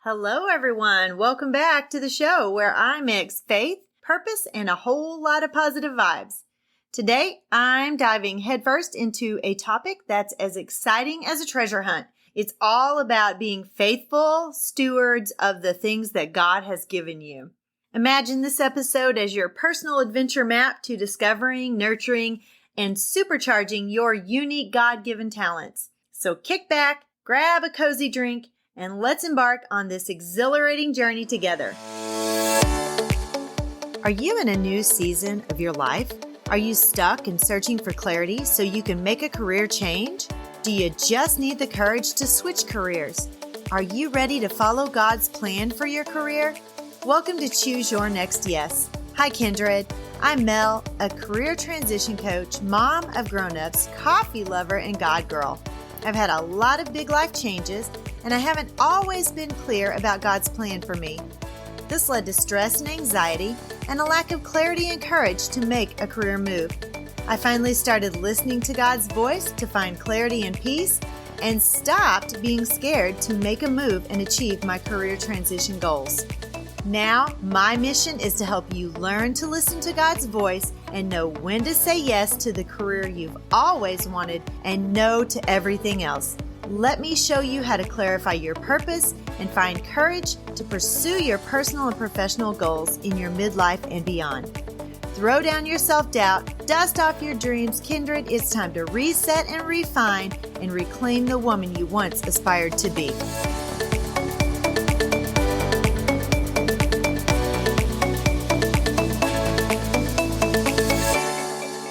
Hello, everyone. Welcome back to the show where I mix faith, purpose, and a whole lot of positive vibes. Today, I'm diving headfirst into a topic that's as exciting as a treasure hunt. It's all about being faithful stewards of the things that God has given you. Imagine this episode as your personal adventure map to discovering, nurturing, and supercharging your unique God-given talents. So kick back, grab a cozy drink, and let's embark on this exhilarating journey together. Are you in a new season of your life? Are you stuck and searching for clarity so you can make a career change? Do you just need the courage to switch careers? Are you ready to follow God's plan for your career? Welcome to Choose Your Next Yes. Hi, Kindred. I'm Mel, a career transition coach, mom of grown-ups, coffee lover, and God girl. I've had a lot of big life changes, and I haven't always been clear about God's plan for me. This led to stress and anxiety and a lack of clarity and courage to make a career move. I finally started listening to God's voice to find clarity and peace and stopped being scared to make a move and achieve my career transition goals. Now, my mission is to help you learn to listen to God's voice and know when to say yes to the career you've always wanted and no to everything else. Let me show you how to clarify your purpose and find courage to pursue your personal and professional goals in your midlife and beyond. Throw down your self-doubt, dust off your dreams, Kindred. It's time to reset and refine and reclaim the woman you once aspired to be.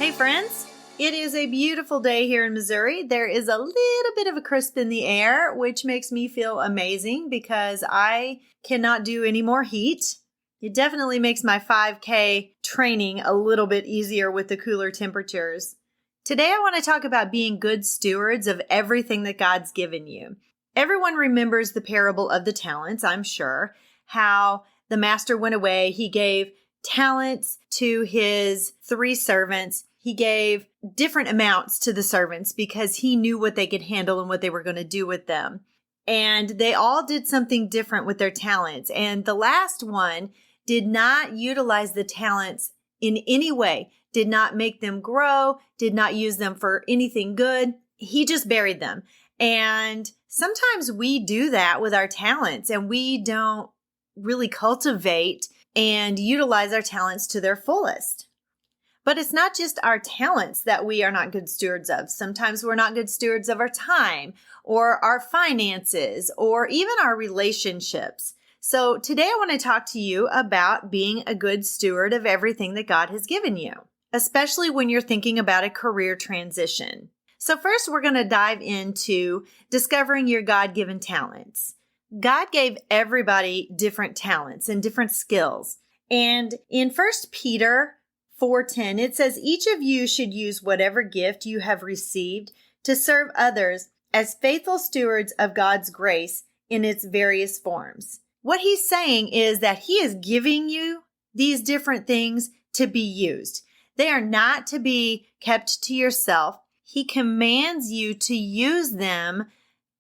Hey friends, it is a beautiful day here in Missouri. There is a little bit of a crisp in the air, which makes me feel amazing because I cannot do any more heat. It definitely makes my 5K training a little bit easier with the cooler temperatures. Today I want to talk about being good stewards of everything that God's given you. Everyone remembers the parable of the talents, I'm sure, how the master went away. He gave talents to his 3 servants. He gave different amounts to the servants because he knew what they could handle and what they were going to do with them. And they all did something different with their talents. And the last one did not utilize the talents in any way, did not make them grow, did not use them for anything good. He just buried them. And sometimes we do that with our talents and we don't really cultivate and utilize our talents to their fullest. But it's not just our talents that we are not good stewards of. Sometimes we're not good stewards of our time or our finances or even our relationships. So today I want to talk to you about being a good steward of everything that God has given you, especially when you're thinking about a career transition. So first, we're going to dive into discovering your God-given talents. God gave everybody different talents and different skills. And in 1 Peter 4:10, it says, each of you should use whatever gift you have received to serve others as faithful stewards of God's grace in its various forms. What he's saying is that he is giving you these different things to be used. They are not to be kept to yourself. He commands you to use them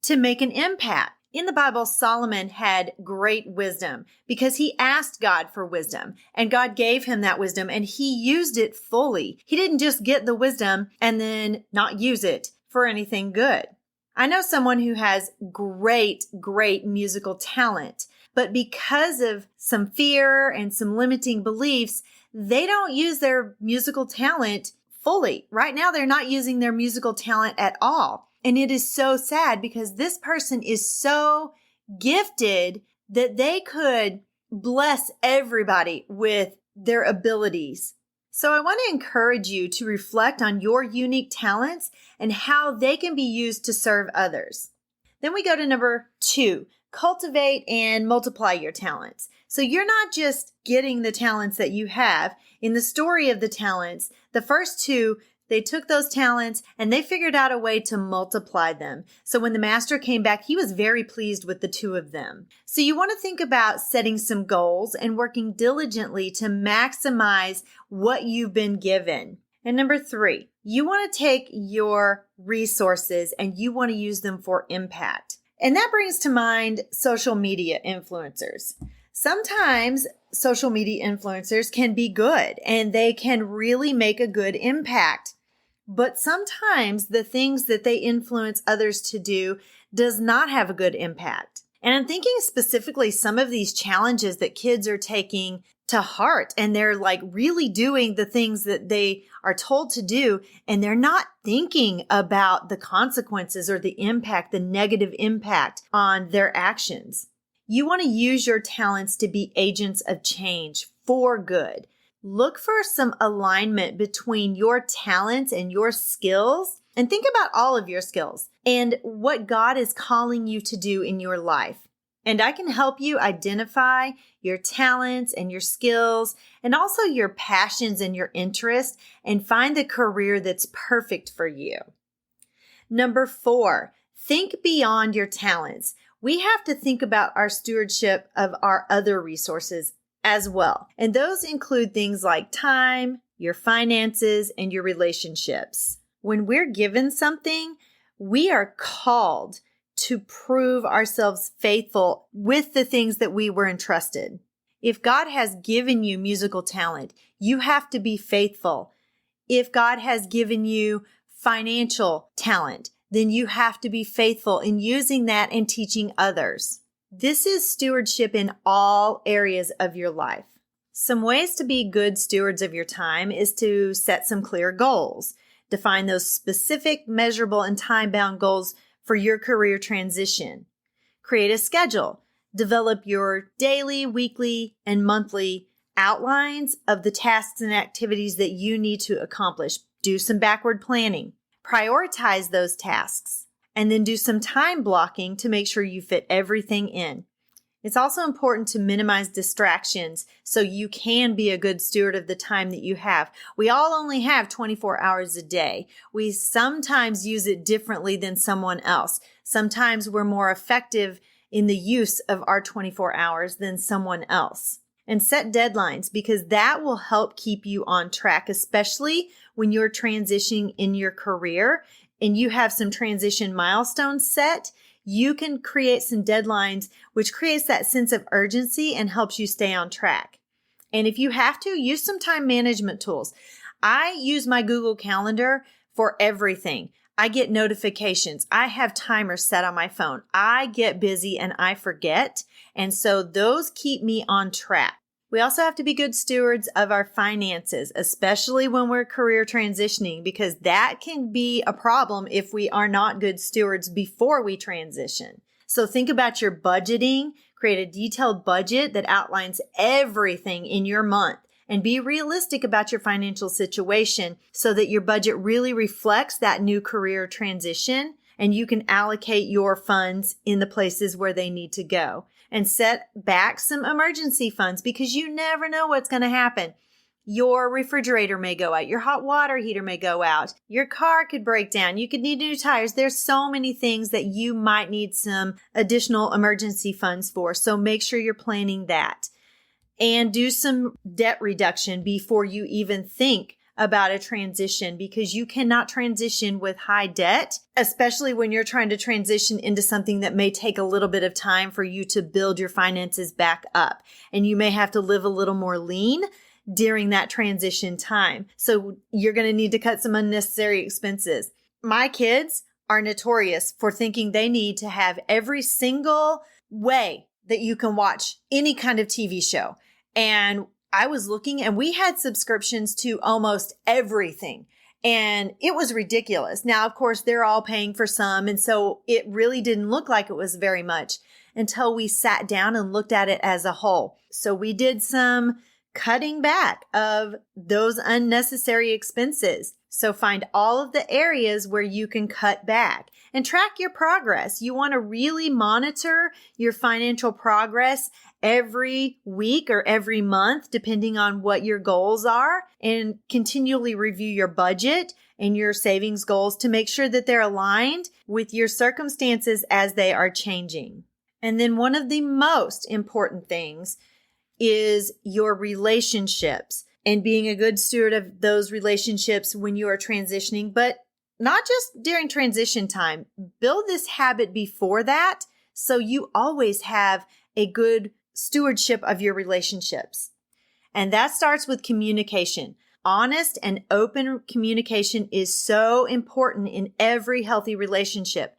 to make an impact. In the Bible, Solomon had great wisdom because he asked God for wisdom and God gave him that wisdom and he used it fully. He didn't just get the wisdom and then not use it for anything good. I know someone who has great musical talent, but because of some fear and some limiting beliefs, they don't use their musical talent fully. Right now, they're not using their musical talent at all. And it is so sad because this person is so gifted that they could bless everybody with their abilities. So I want to encourage you to reflect on your unique talents and how they can be used to serve others. Then we go to number 2, cultivate and multiply your talents. So you're not just getting the talents that you have. In the story of the talents, the first 2, they took those talents and they figured out a way to multiply them. So when the master came back, he was very pleased with the 2 of them. So you want to think about setting some goals and working diligently to maximize what you've been given. And number 3, you want to take your resources and you want to use them for impact. And that brings to mind social media influencers. Sometimes social media influencers can be good and they can really make a good impact. But sometimes the things that they influence others to do does not have a good impact. And I'm thinking specifically some of these challenges that kids are taking to heart, and they're like really doing the things that they are told to do, and they're not thinking about the consequences or the impact, the negative impact on their actions. You want to use your talents to be agents of change for good. Look for some alignment between your talents and your skills, and think about all of your skills and what God is calling you to do in your life. And I can help you identify your talents and your skills and also your passions and your interests and find the career that's perfect for you. Number 4, think beyond your talents. We have to think about our stewardship of our other resources as well. And those include things like time, your finances, and your relationships. When we're given something, we are called to prove ourselves faithful with the things that we were entrusted. If God has given you musical talent, you have to be faithful. If God has given you financial talent, then you have to be faithful in using that and teaching others. This is stewardship in all areas of your life. Some ways to be good stewards of your time is to set some clear goals. Define those specific, measurable, and time-bound goals for your career transition. Create a schedule. Develop your daily, weekly, and monthly outlines of the tasks and activities that you need to accomplish. Do some backward planning. Prioritize those tasks. And then do some time blocking to make sure you fit everything in. It's also important to minimize distractions so you can be a good steward of the time that you have. We all only have 24 hours a day. We sometimes use it differently than someone else. Sometimes we're more effective in the use of our 24 hours than someone else. And set deadlines, because that will help keep you on track, especially when you're transitioning in your career and you have some transition milestones set. You can create some deadlines, which creates that sense of urgency and helps you stay on track. And if you have to, use some time management tools. I use my Google Calendar for everything. I get notifications. I have timers set on my phone. I get busy and I forget. And so those keep me on track. We also have to be good stewards of our finances, especially when we're career transitioning, because that can be a problem if we are not good stewards before we transition. So think about your budgeting, create a detailed budget that outlines everything in your month, and be realistic about your financial situation so that your budget really reflects that new career transition and you can allocate your funds in the places where they need to go. And set back some emergency funds because you never know what's going to happen. Your refrigerator may go out. Your hot water heater may go out. Your car could break down. You could need new tires. There's so many things that you might need some additional emergency funds for. So make sure you're planning that. And do some debt reduction before you even think about a transition, because you cannot transition with high debt, especially when you're trying to transition into something that may take a little bit of time for you to build your finances back up. And you may have to live a little more lean during that transition time. So you're going to need to cut some unnecessary expenses. My kids are notorious for thinking they need to have every single way that you can watch any kind of TV show. And I was looking and we had subscriptions to almost everything. And it was ridiculous. Now, of course, they're all paying for some. And so it really didn't look like it was very much until we sat down and looked at it as a whole. So we did some cutting back of those unnecessary expenses. So find all of the areas where you can cut back and track your progress. You want to really monitor your financial progress every week or every month, depending on what your goals are, and continually review your budget and your savings goals to make sure that they're aligned with your circumstances as they are changing. And then one of the most important things is your relationships and being a good steward of those relationships when you are transitioning, but not just during transition time. Build this habit before that so you always have a good stewardship of your relationships. And that starts with communication. Honest and open communication is so important in every healthy relationship,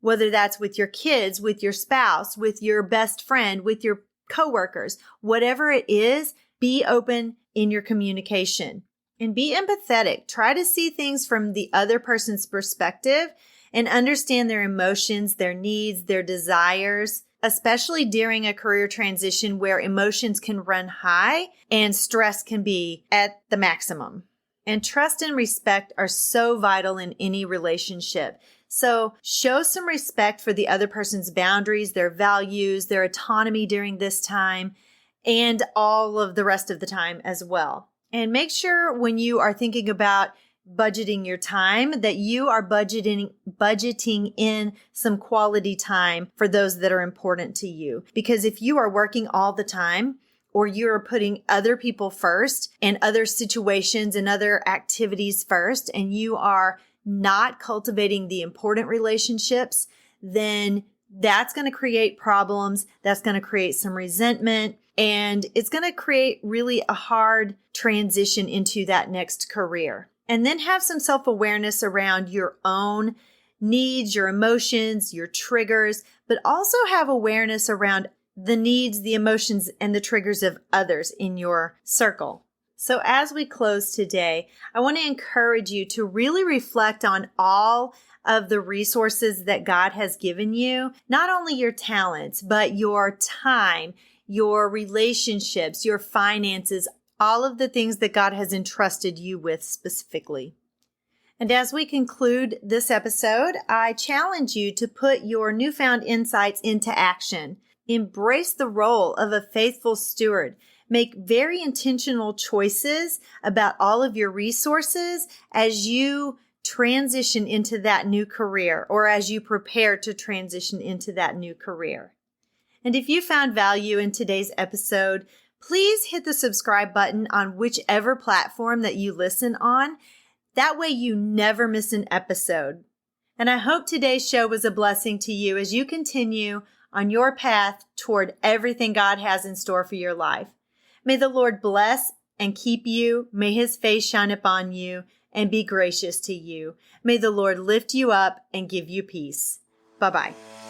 whether that's with your kids, with your spouse, with your best friend, with your coworkers, whatever it is, be open in your communication and be empathetic. Try to see things from the other person's perspective and understand their emotions, their needs, their desires, especially during a career transition where emotions can run high and stress can be at the maximum. And trust and respect are so vital in any relationship. So show some respect for the other person's boundaries, their values, their autonomy during this time, and all of the rest of the time as well. And make sure when you are thinking about budgeting your time that you are budgeting in some quality time for those that are important to you. Because if you are working all the time, or you're putting other people first and other situations and other activities first, and you are not cultivating the important relationships, then that's going to create problems. That's going to create some resentment, and it's going to create really a hard transition into that next career. And then have some self-awareness around your own needs, your emotions, your triggers, but also have awareness around the needs, the emotions, and the triggers of others in your circle. So as we close today, I want to encourage you to really reflect on all of the resources that God has given you, not only your talents, but your time, your relationships, your finances, all of the things that God has entrusted you with specifically. And as we conclude this episode, I challenge you to put your newfound insights into action. Embrace the role of a faithful steward. Make very intentional choices about all of your resources as you transition into that new career or as you prepare to transition into that new career. And if you found value in today's episode, please hit the subscribe button on whichever platform that you listen on. That way you never miss an episode. And I hope today's show was a blessing to you as you continue on your path toward everything God has in store for your life. May the Lord bless and keep you. May his face shine upon you and be gracious to you. May the Lord lift you up and give you peace. Bye-bye.